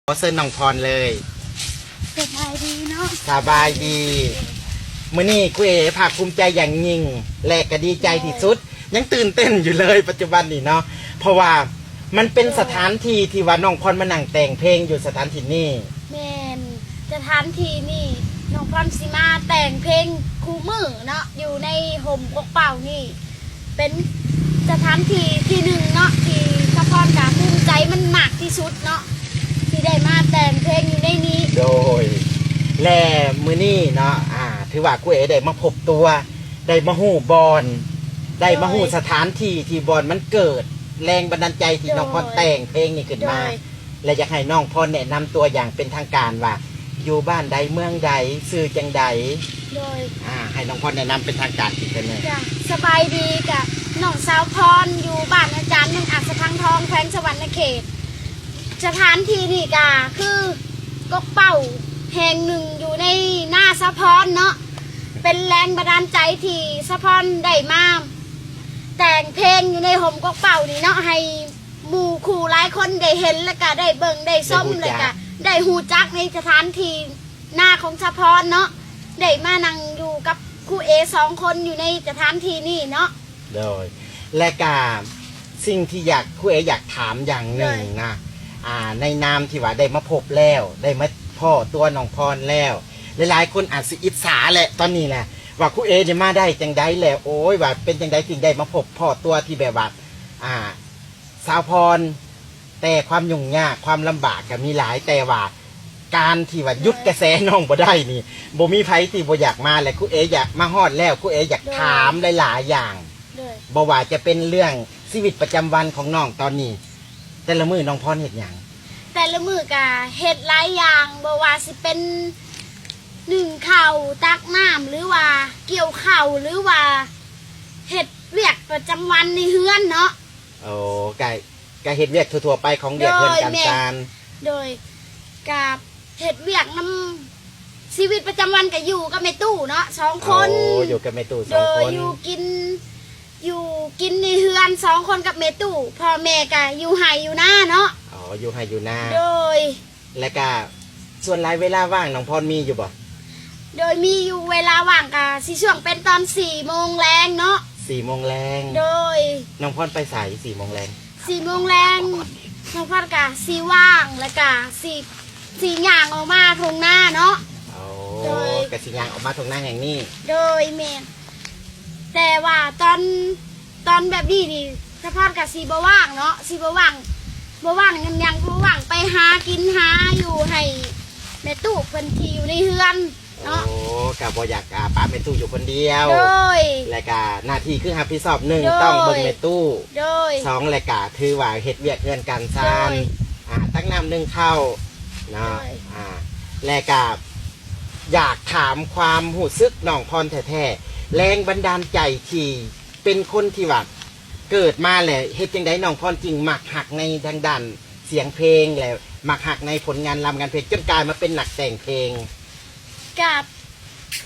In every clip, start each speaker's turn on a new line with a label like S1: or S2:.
S1: ขอเชิญน้องพรเลย
S2: สบายดีเนาะ
S1: สบายดีมื้อนี้คุยภาคภูมิใจอย่างยิ่งและก็ดีใจที่สุดยังตื่นเต้นอยู่เลยปัจจุบันนี้เนาะเพราะว่ามันเป็นสถานที่ที่ว่าน้องพรมานั่งแต่งเพลงอยู่สถานที่นี้
S2: แม่นสถานที่นี่น้องพรสิมาแต่งเพลงคู่มือเนาะอยู่ในห่มกกเป่านี่เป็นสถานที่ที่หนึ่งเนาะที่สะพรกับภูมิใจมันมากที่สุดเนาะที่ได้มาแต่งเพลงอยู่ในนี้
S1: โดยและมื้อนี้เนาะถือว่าคุยได้มาพบตัวได้มาฮู้บอนได้มาฮู้สถานที่ที่บอนมันเกิดแรงบันดาลใจที่น้องพรแต่งเพลงนี้ขึ้นมาและอยากให้น้องพรแนะนำตัวอย่างเป็นทางการว่าอยู่บ้านใดเมืองใดชื่อจังใด
S2: โดย
S1: ให้น้องพรแนะนำเป็นทางการอีกทีนึง
S2: สบายดีกับน้องสาวพรอยู่บ้านอาจารย์เมืองอัศพังทองแขวงสวรรณเขตสถานที่นี่ก็คือกกเป่าแห่งหนึ่งอยู่ในหน้าสะพรเนาะเป็นแรงบันดาลใจที่สะพรได้มาแต่งเพลงอยู่ในห่มกกเป่านี่เนาะให้หมู่คู่หลายคนได้เห็นแล้วก็ได้เบิ่งได้ส้มเลยก็ได้หูจักในสถานที่หน้าของสะพรเนาะได้มานั่งอยู่กับครูเอ2 คนอยู่ในสถานที่นี่เนาะ
S1: โดยและก็สิ่งที่ครูเออยากถามอย่างหนึ่งนะในนามที่ว่าได้มาพบแล้วได้มาพ่อตัวน้องพรแล้วหลายๆคนอาจสิอิจฉาแหละตอนนี้แหละว่าครูเอจะมาได้จังไดแล้วโอ้ยว่าเป็นจังไดถึงได้มาพบพ่อตัวที่แบบว่าสาวพรแต่ความยุ่งยากความลำบากก็มีหลายแต่ว่าการที่ว่ายุดกระแสน้องบ่ได้นี่บ่มีไผที่บ่อยากมาและครูเออยากมาฮอดแล้วครูเออยากถามหลายๆอย่างบ่ว่าจะเป็นเรื่องชีวิตประจำวันของน้องตอนนี้แต่ละมื้อน้องพรเฮ็ดหยัง
S2: แต่ละมือกะเฮ็ดหลายอย่างบ่ว่าสิเป็นนึ่งข้าวตักน้ำหรือว่าเกี่ยวข้าวหรือว่าเฮ็ดเวียกประจำวันในเฮือนเนาะ
S1: โอ้กะเฮ็ดเวียกทั่วๆไปของเด็กเฮือนการ
S2: โดยกับเฮ็ดเวียกนำชีวิตประจำวันก็อยู่กับแม่ตู้เนาะ2 คน
S1: โอ้อยู่กับแม่ตู้2 คน
S2: อยู่กินในเฮือน2 คนกับแม่ตู้พ่อแม่ก็อยู่ไห้อยู่หน้าเนาะ
S1: อยู่ให้อยู่หน้า
S2: โดย
S1: และก็ส่วนรายเวลาว่างน้องพรมีอยู่บ่
S2: โดยมีอยู่เวลาว่างก็สิช่วงเป็นตอน4 โมงแรงเนาะ
S1: 4 โมงแรง
S2: โดย
S1: น้องพรไปสาย4 โมงแรง
S2: 4 โมงแรงน้องพรก็สิว่างแล้วก็สิย่างออกมาทงหน้าเนาะ
S1: โอ้ก็สิย่างออกมาทงหน้าอย่างนี้
S2: โดยแม่แต่ว่าตอนแบบนี้นี่สะพรก็สิบ่ว่างเนาะสิบ่ว่างยังบ่ว่างไปหากินหาอยู่ให้แม่ตู้เพิ่นที่อยู่ในเฮือนเนาะ
S1: โอ้ก็บ่อยากป้าแม่ตู้อยู่คนเดียว
S2: โดย
S1: และก็หน้าที่คือรับผิดชอบ1ต้องเบิ่งแม่ตู้
S2: โดย
S1: 2และก็ถือว่าเฮ็ดเวียกเฮือนการซ่านตักน้ำ1ข้าวเนาะและก็อยากถามความรู้สึกน้องพรแท้ๆแรงบันดาลใจที่เป็นคนที่ว่าเกิดมาแหละเฮ็ดจังไดน้องพรจริงมักหักในทางด้านเสียงเพลงแล้วมักหักในผลงานรำงานเพลงจนกลายมาเป็นนักแต่งเพลง
S2: กับ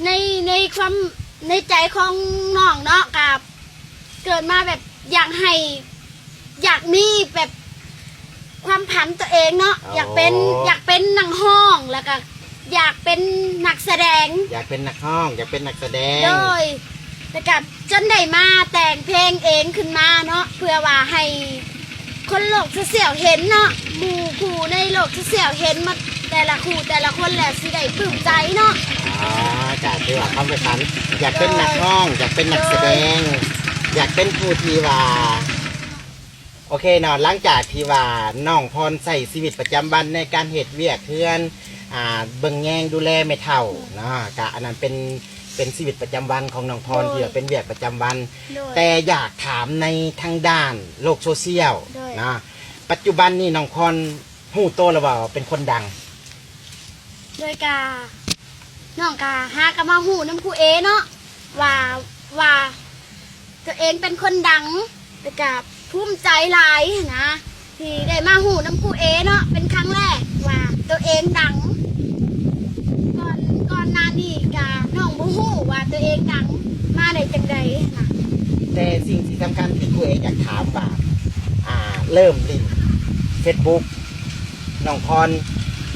S2: ในความในใจของน้องเนาะกับเกิดมาแบบอยากมีแบบความผันตัวเองเนาะอยากเป็นนักห้องแล้วก็อยากเป็นนักแสดง
S1: อยากเป็นนักห้องอยากเป็นนักแสดง
S2: โดยแต่กับจนได้มาแต่งเพลงเองขึ้นมาเนาะเพื่อว่าให้คนโลกเสี่ยวเห็นเนาะหมู่คู่ในโลกเสี่ยวเห็นมาแต่ละคู่แต่ละคนแหละสิได้ปลื้มใจเนาะ
S1: จากที่ว่าเขาไปฝันอยากเป็นนักห้องอยากเป็นนักแสดงอยากเป็นผู้ที่ว่าโอเคเนาะหลังจากที่ว่าน้องพรใส่ชีวิตประจำวันในการเฮ็ดเวียกเพื่อนเบิ่งแยงดูแลแม่เฒ่าเนาะกะอันนั้นเป็นชีวิตประจำวันของน้องพรที่เป็นเวียกประจำวันแต่อยากถามในทางด้านโลกโซเชียลนะปัจจุบันนี้น้องพรฮู้โตแล้วว่าเป็นคนดัง
S2: โดยกาน้องกาหากะมาฮู้น้ำครูเอเนาะว่าตัวเองเป็นคนดังแต่กะภูมิใจหลายนะที่ได้มาฮู้น้ำครูเอเนาะเป็นครั้งแรกว่าตัวเองดังก่อนหน้านี้กะน้องบ่ฮู้ว่าตัวเองดังมาได้จังได๋นะ
S1: แต่สิ่งที่สำคัญที่ครูเออยากถามว่าเริ่มเล่น Facebook น้องพร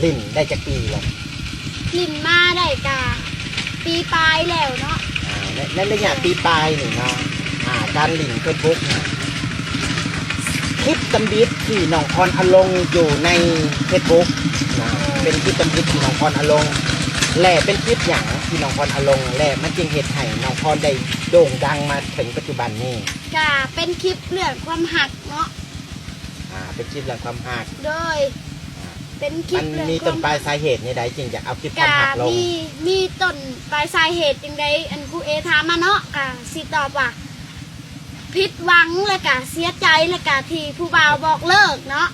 S1: ลิ่นได้จากปีแล้ว
S2: ลินมาได้กะปีปลายแล้วเนาะ
S1: ในระยะปีปลายนี่เนาะการลิ่นเฟซบุ๊กคลิปตำบิดที่น้องพรอลงอยู่ในเฟซบุ๊กนะเป็นคลิปตำบิดที่น้องพรอลงแหล่เป็นคลิปอย่างที่น้องพรอลงแหล่มันจึงเหตุให้น้องพรได้โด่งดังมาถึงปัจจุบันนี้
S2: กะเป็นคลิปเรื่องความหักเนาะ
S1: เป็นคลิปเรื่องความหัก
S2: โดยเป็นคลิ
S1: มั
S2: ป
S1: น
S2: เรื่อง
S1: มี
S2: ค
S1: ต้
S2: วาน ม
S1: ปลา
S2: หั
S1: ย
S2: ก
S1: สาเหตุในใดจึงอยากเอาคลิปความ
S2: กะ
S1: หักลง
S2: มีต้นปลายสาเหตุยังไงอันครูเอถามมาเนาะกะสิตอบว่าผิดหวังและกะเสียใจและกะที่ผู้บ่าวบอกเลิกเนาะ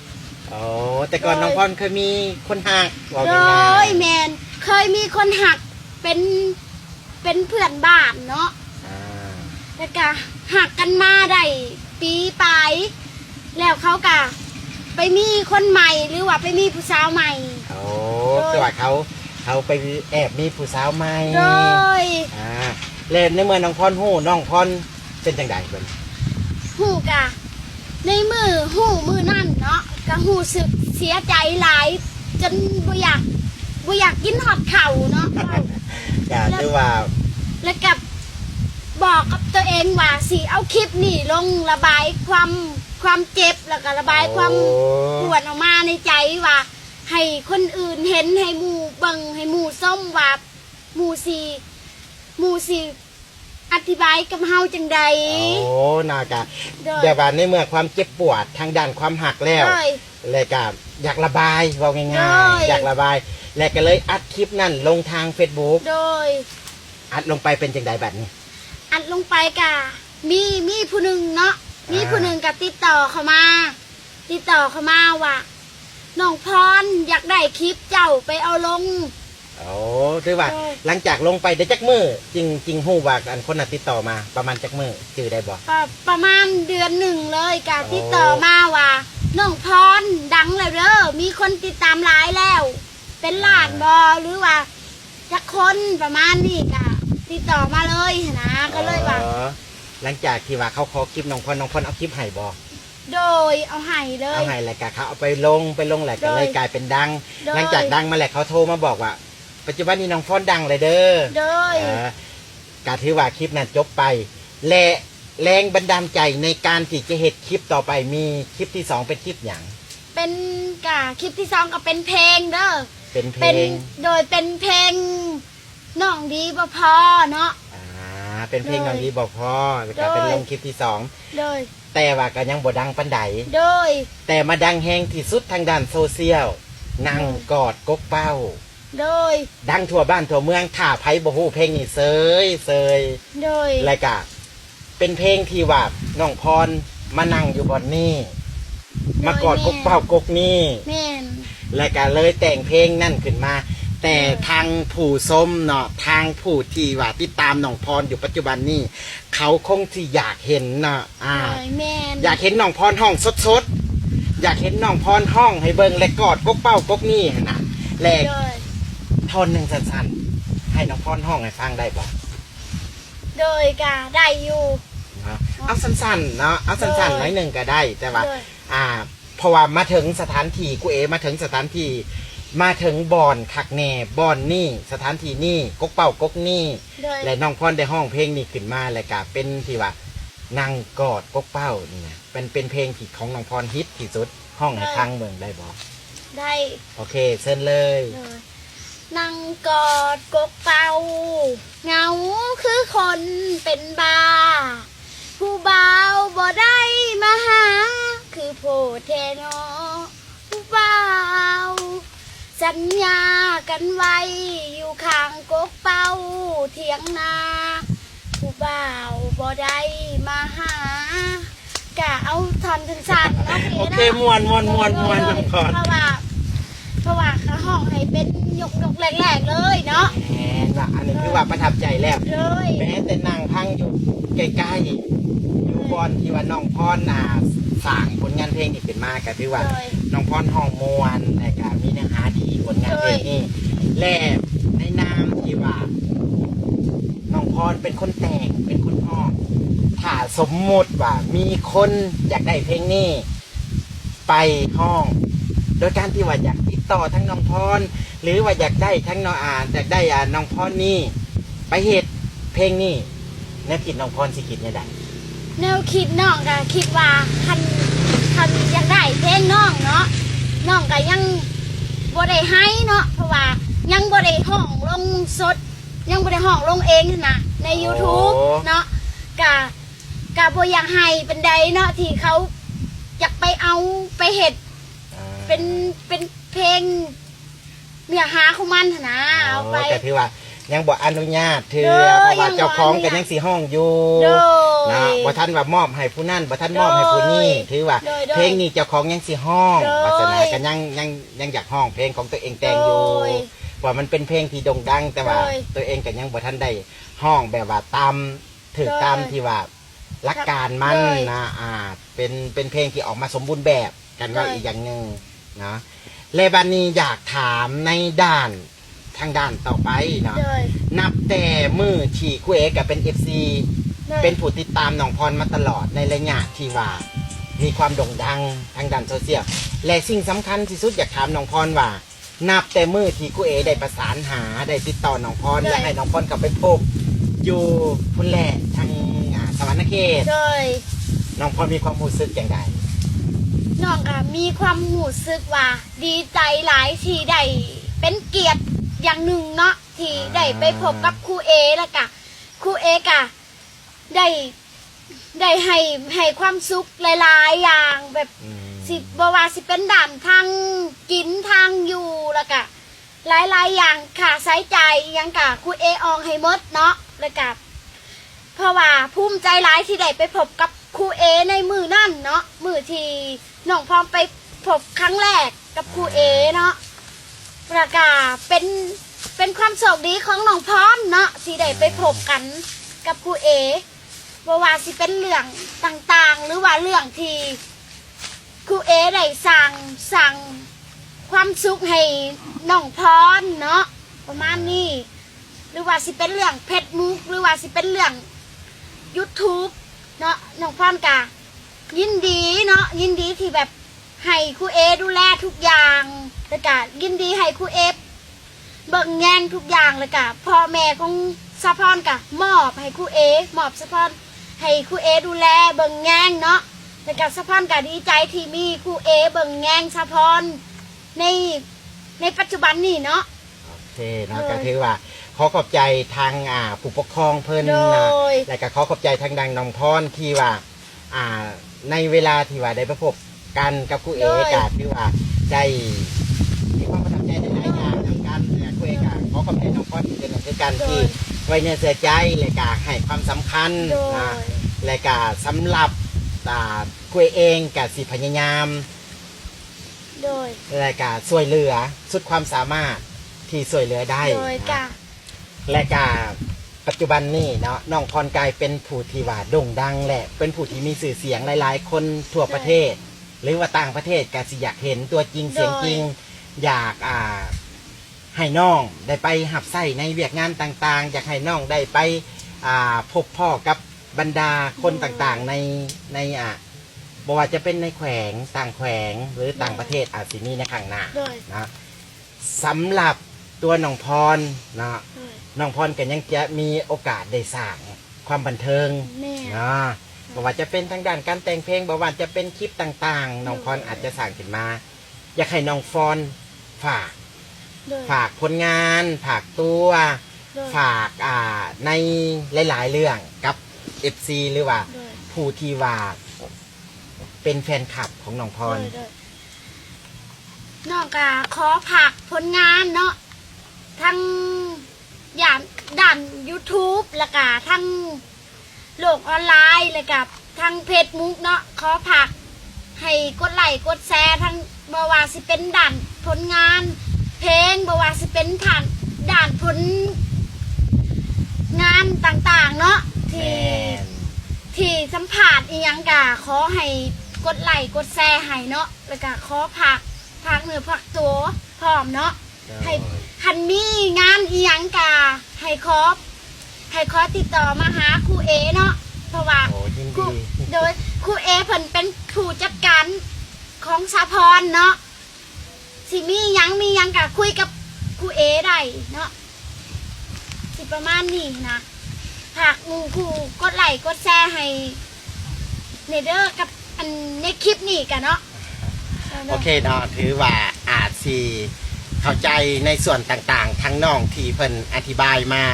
S1: อ๋อแต่ก่อนน้องพรเคยมีคนหักบอก
S2: โด
S1: ง่าย
S2: ยแมนเคยมีคนหักเป็นเพื่อนบ้านเนาะ
S1: ๆอ่า
S2: แล้วก็หักกันมาได้ปีปลายแล้วเขาก็ไปมีคนใหม่หรือว่าไปมีผู้สาวใหม่
S1: โอ้คือว่าเขาไปแอบมีผู้สาวใหม่
S2: โดย
S1: เล่นในเมื่อน้องพรหู้น้องพรเป็นจังไดเพิ่น
S2: หูกะในมือนั่นเนาะก็หูสึกเสียใจหลายจนบ่อยากกินหอดเข่าเนาะ
S1: ก็คือว่า
S2: แล้วบอกกับตัวเองว่าสิเอาคลิปนี่ลงระบายความเจ็บแล้วก็ระบายความปวดออกมาในใจว่า ให้คนอื่นเห็นให้หมู่เบิ่งให้หมู่ส้มว่าหมู่สีอธิบายกับเฮาจังใด
S1: โอ้นากะ
S2: โดย
S1: เดี๋ยวว่าในเมื่อความเจ็บปวดทางด้านความหักแล้ว
S2: โดย
S1: เลยก็อยากระบายว่าง่าย
S2: โดย
S1: ๆอยากระบายแล้วก็เลยอัดคลิปนั่นลงทาง Facebook
S2: โดย
S1: อัดลงไปเป็นจังไดแบบนี้
S2: อัดลงไปกะมีผู้หนึ่งเนาะมีผู้หนึ่งกับติดต่อเข้ามาว่าน้องพรอยากได้คลิปเจ้าไปเอาลง
S1: โอ้คือว่า
S2: โดย
S1: หลังจากลงไปได้จักมือจริงหู้ว่าอันคนน่ะติดต่อมาประมาณจักมือจื่อได้บ่
S2: ประมาณเดือนหนึ่งเลยกะ
S1: โอ้
S2: ติดต่อมาว่าน้องพรดังแล้วเด้อมีคนติดตามหลายแล้ว เป็นล้านบอหรือว่าจักคนประมาณนี้กะติดต่อมาเลยนะก็เลยว่า
S1: อ๋อหลังจากที่ว่าเขาขอคลิปน้องพรเอาคลิปให้บ่
S2: โดยเอาให้เลย
S1: เอาให้แล้วก็เขาเอาไปลงแหละก็
S2: โดย
S1: เลยกลายเป็นดัง
S2: โดย
S1: หลังจากดังมาแหละเขาโทรมาบอกว่า ปัจจุบันนี้น้องพรดังเลยเด้อ
S2: โดย
S1: ก็ถือว่าคลิปนั้นจบไปและแรงบันดาลใจในการที่จะเฮ็ดคลิปต่อไปมีคลิปที่สองเป็นคลิปหยัง
S2: เป็นกะคลิปที่สองก็เป็นเพลงเด้อ
S1: เป็นเพล
S2: เป็น
S1: ง
S2: โดยเป็นเพลงน้องดีบ่พอเนาะ
S1: เป็นเพลง
S2: โดย
S1: น้องดีบอกพ่อแล้วก็เป็น
S2: โดย
S1: ลงคลิปที่สอง
S2: โดย
S1: แต่ว่าก็ยังบ่ดังปานใด
S2: โดย
S1: แต่มาดังแฮงที่สุดทางด้านโซเชียลนั่งกอดกกเป้า
S2: โดย
S1: ดังทั่วบ้านทั่วเมืองถ้าไผบ่ฮู้เพลงนี้เซย
S2: โดย
S1: แล้วก็เป็นเพลงที่ว่าน้องพรมานั่งอยู่บนนี้มากอดกกเป้ากกนี้
S2: แม่น
S1: แล้วก็เลยแต่งเพลงนั่นขึ้นมา แต่ทางผู้ส้มเนาะทางผู้ที่ว่าติดตามน้องพรอยู่ปัจจุบันนี้เขาคงที่อยากเห็นเนาะ
S2: โดยแม่น
S1: อยากเห็นน้องพรห้องสดๆอยากเห็นน้องพรห้องให้เบิ่งและกอดกกเป้ากกนี่หั่นนะและ
S2: โดย
S1: ท่อนหนึ่งสั้นๆให้น้องพรห้องให้ฟังได้บ่
S2: โดยกะได้อยู่
S1: เนาะเอาสั้นๆเนาะเอาสั้นๆหน่อยหนึ่งก็ได้ แต่ว่า
S2: โดย
S1: เพราะว่ามาถึงสถานที่กูเอมาถึงสถานที่มาถึงบ่อนคักแน่บ่อนนี่สถานที่นี่กกเป้ากกนี่
S2: โดย
S1: และน้องพรได้ห้องเพลงนี้ขึ้นมาแล้วก็เป็นที่ว่านั่งกอดกกเป้านี่นะเป็นเพลงที่ของน้องพรฮิตที่สุดห้องให้ทางเมืองได้บ่
S2: ได้
S1: โอเคเชิญเลย
S2: โดยนั่งกอดกกเป่าเหงาคือคนเป็นบ้า ผู้บ่าวบ่ได้มาหา คือโพเทโนผู้บ่าวสัญญากันไว้อยู่ข้างกกเป่าเถียงนา ผู้บ่าวบ่ได้มาหากะเอาทอนสั้นๆเนาะ
S1: โอเคม่วนน้องพร
S2: เพราะว่าเขาห้องให้เป็นยกแรกๆเลยเนาะ
S1: แหมว่าอันนี้คือว่าประทับใจแล้ว
S2: เลย
S1: แม้แต่นั่งพังอยู่ใกล้ๆอยู่บอนที่ว่าน้องพรสร้างผลงานเพลงที่เป็นมาก็ถือว่า
S2: เลย
S1: น้องพรห้องมวนและก็มีเนื้อหาดีผลงานเพลงนี้และในนามที่ว่าน้องพรเป็นคนแต่งเป็นคนห้องถ้าสมมุติว่ามีคนอยากได้เพลงนี้ไปห้อง โดยการที่ว่าอยากติด ต่อทั้งน้องพรหรือว่าอยากได้ทั้งน้องอยากได้น้องพรนี่ไปเฮ็ดเพลงนี่แนวคิดน้องพรสิคิดแนวใด
S2: แนวคิดน้องก็คิดว่าคันอยากได้เพลงน้องเนาะน้องก็ยังบ่ได้ให้เนาะเพราะว่ายังบ่ได้ห้องลงสดยังบ่ได้ห้องลงเองนะใน YouTube เนาะกะบ่อยากให้เป็นใดเนาะที่เขาอยากไปเอาไปเฮ็ดเป็นเพลงเนื้อหาของมันหั่นนะเอาไป
S1: แต่ถือว่ายังบ่อนุญาตถือ
S2: เด้อ
S1: เพราะว่า
S2: ยังบ่
S1: เจ้าของ
S2: อนุญาต
S1: ก็ยังสิห้องอยู่
S2: โดย
S1: นะบ่ทันว่ามอบให้ผู้นั่นบ่ทันมอบให้ผู้นี้ถือว่า
S2: โดย
S1: เพลงนี้เจ้าของยังสิห้อง
S2: โดย
S1: วาสนาก็ยังอยากห้องเพลงของตัวเองแต่งอยู่
S2: โดย
S1: ว่ามันเป็นเพลงที่โด่งดัง แต่ว่า
S2: โดย
S1: ตัวเองก็ยังบ่ทันได้ห้องแบบว่าตามถึก
S2: โดย
S1: ตามที่ว่าหลักการมัน
S2: โดย
S1: นะเป็นเพลงที่ออกมาสมบูรณ์แบบกันว่า
S2: โดย
S1: อีกอย่างหนึงนะเลบานีอยากถามในด้านทางด้านต่อไปเนาะ
S2: โดย
S1: นับแต่มือที่คุเอกกับเป็น FC
S2: โดย
S1: เป็นผู้ติดตามน้องพรมาตลอดในระยะที่ว่ามีความโด่งดังทางด้านโซเชียลและสิ่งสำคัญที่สุดอยากถามน้องพรว่า นับแต่มือที่คุเอได้ประสานหาได้ติดต่อน้องพร
S2: โดย
S1: และให้น้องพรกลับไปพบอยู่พุ่นแหละทางสวรรค์เขต
S2: โดย
S1: น้องพรมีความรู้สึกอย่างไร
S2: น้องก็มีความรู้สึกว่าดีใจหลายที่ได้เป็นเกียรติอย่างหนึ่งเนาะที่ได้ไปพบกับครูเอแล้วก็ครูเอกะได้ให้ความสุขหลายๆอย่างแบบสิบว่าสิเป็นด่านทางกินทางอยู่แล้วก็หลายๆอย่างค่ะใช้ใจอหยังกะครูเออองให้หมดเนาะแล้วก็เพราะว่าภูมิใจหลายที่ได้ไปพบกับครูเอในมือนั่นเนาะมือที่น้องพร้อมไปพบครั้งแรกกับครูเอเนาะประกาศเป็นความโชคดีของน้องพร้อมเนาะที่ได้ไปพบกันกับครูเอบ่ว่าสิเป็นเรื่องต่างๆ หรือว่าเรื่องที่ครูเอได้สั่งความสุขให้น้องพรเนาะประมาณนี้หรือว่าสิเป็นเรื่องเพชรมุกหรือว่าสิเป็นเรื่อง YouTube เนาะน้องพรกะยินดีเนาะยินดีที่แบบให้ครูเอดูแลทุกอย่างแล้วก็ยินดีให้ครูเอเบิ่งแย่งทุกอย่างเลยกะพ่อแม่ของสะพอนกะมอบให้ครูเอมอบสะพอนให้ครูเอดูแลเบิ่งแย่งเนาะแล้วก็สะพอนกะดีใจที่มีครูเอเบิ่งแย่งสะพอนในปัจจุบันนี่เนาะ
S1: โอเคเนาะก็ถือว่าขอขอบใจทางผู้ปกครองเพิ่น
S2: โด
S1: นะ
S2: ย
S1: และก็ขอขอบใจทางดังน้องพรที่ว่าในเวลาที่ว่าได้ประพบกันกับครูเอกาที่ว่าได้มีความประทับใจในหลายอย่างทางการเนี่ยครูเอกาขอขอบใจน้องพรที่เป็นคือการที่ไว้เนื้อเสียใจและก็ให้ความสำคัญ
S2: โดย
S1: นะและก็สำหรับครูเองก็สิพยายาม
S2: โดย
S1: และก็ช่วยเหลือสุดความสามารถที่ช่วยเหลือได้
S2: โดย
S1: นะ
S2: กะ
S1: และก็ปัจจุบันนี้เนาะน้องพรกายเป็นผู้ที่ว่าโด่งดังและเป็นผู้ที่มีสื่อเสียงหลายๆ คนทั่วประเทศ หรือว่าต่างประเทศก็สิอยากเห็นตัวจริงเสียงจริง อยากให้น้องได้ไปหับไส้ในเวียกงานต่างๆ อยากให้น้องได้ไปพบพ่อกับบรรดาคนต่างๆในบ่ว่าจะเป็นในแขวงต่างแขวงหรือต่างประเทศอาจสิมีในข้างหน้า
S2: โดย
S1: นะสำหรับตัวน้องพรนะ
S2: โดย
S1: น้องพรก็ยังจะมีโอกาสได้สร้างความบันเทิง
S2: แม่
S1: นะบ่ว่าจะเป็นทางด้านการแต่งเพลงบ่ว่าจะเป็นคลิปต่างๆน้องพรอาจจะสร้างขึ้นมา อยากให้น้องพร
S2: โดย
S1: ฝากผลงานฝากตัว
S2: โดย
S1: ฝากในหลายๆเรื่องกับ FC หรือว่า
S2: โดย
S1: ผู้ที่ว่าเป็นแฟนคลับของน้องพร
S2: โดยน้องกะขอผักผลงานเนาะทั้งอย่างด้าน YouTube แล้วก็ทั้งโลกออนไลน์แล้วก็ทั้งเพจมุกเนาะขอผักให้กดไลค์กดแชร์ทั้งบ่ว่าสิเป็นด้านผลงาน เพลงบ่ว่าสิเป็นด้านผลงานต่างๆเนาะที่สัมผัสอีหยังกะขอให้กดไลค์กดแชร์ให้เนาะแล้วก็ขอผักเนื้อผักตัวพร้อมเนาะให้คันมีงานอีหยังกะให้ขอติดต่อมาหาครูเอเนาะเพราะว่า
S1: โอ้ยิน
S2: ครู
S1: ดี
S2: โดยครูเอเพิ่นเป็นผู้จัดการของสาพรเนาะ สิมีหยังกะคุยกับครูเอได้เนาะสิประมาณนี้นะหากหมู่ครูกดไลค์กดแชร์ให้เนเดอร์กับอันในคลิปนี้กันเนาะ
S1: โอเคเนาะถือว่าอาจสิเข้าใจในส่วนต่างๆทั้งน้องที่เพิ่นอธิบายมา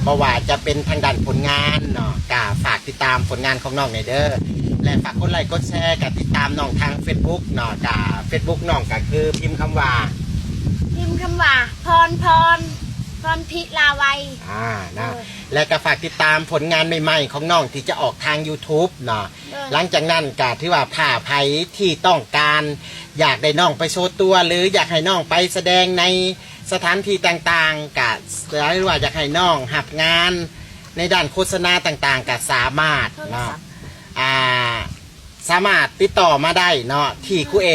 S1: เพราะว่าจะเป็นทางด้านผลงานเนาะก็ฝากติดตามผลงานของน้องในเด้อและฝากกดไลค์กดแชร์กับติดตามน้องทาง Facebook เนาะกับ Facebook น้องก็คือพิมพ์คำว่า
S2: พรพิลาวัย
S1: นะและก็ฝากติดตามผลงานใหม่ๆของน้องที่จะออกทาง YouTube เนาะหลังจากนั้นก็ถือว่าถ้าไผที่ต้องการอยากได้น้องไปโชว์ตัว หรืออยากให้น้องไปแสดงในสถานที่ต่างๆก็หรือว่าอยากให้น้องหับงานในด้านโฆษณาต่างๆก็สามารถเนาะสามารถติดต่อมาได้เนาะที่ครูเอ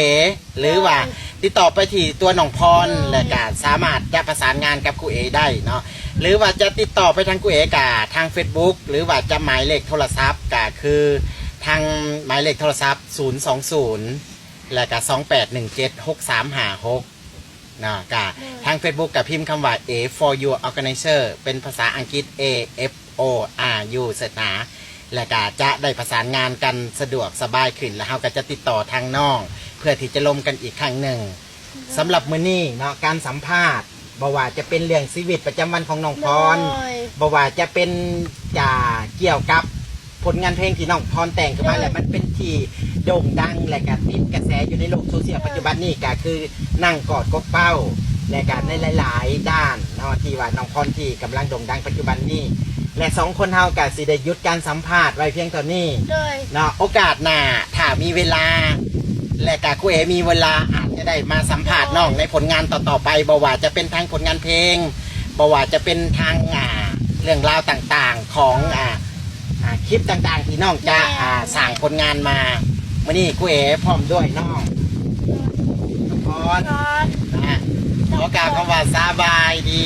S1: หรือว่าติดต่อไปที่ตัวน้องพรและก็สามารถจะประสานงานกับครูเอได้เนาะหรือว่าจะติดต่อไปทางครูเอกับทาง Facebook หรือว่าจะหมายเลขโทรศัพท์ก็คือทางหมายเลขโทรศัพท์020และก็28176356เนาะก็ทาง Facebook กับพิมพ์คำว่า A for you organizer เป็นภาษาอังกฤษ A F O R U เสร็จนะและก็จะได้ประสานงานกันสะดวกสบายขึ้นแล้วเราก็จะติดต่อทางน้องเพื่อที่จะลงกันอีกครั้งหนึ่งสำหรับมื้อนี้เนาะการสัมภาษณ์บ่ว่าจะเป็นเรื่องชีวิตประจำวันของน้องพรบ่ว่าจะเป็นเกี่ยวกับผลงานเพลงที่น้องพรแต่งขึ้นมาแล้วมันเป็นที่โด่งดังและก็ติดกระแสอยู่ในโลกโซเชียลปัจจุบันนี้ก็คือนั่งกอดกบเป้าและก็ในหลายๆด้านเนาะที่ว่าน้องพรที่กำลังโด่งดังปัจจุบันนี้และสองคนเฮาก็สิได้หยุดการสัมภาษณ์ไว้เพียงเท่านี้เนาะโอกาสหน้าถ้ามีเวลาและก็ครูเอมีเวลาอาจจะได้มาสัมภาษณ์น้องในผลงานต่อๆไปบ่ว่าจะเป็นทางผลงานเพลงบ่ว่าจะเป็นทางเรื่องราวต่างๆของคลิปต่างๆที่น้องจะสร้างผลงานมาวันนี้ครูเอพร้อมด้วยน้องพรขอกล่าวคำว่าสบายดี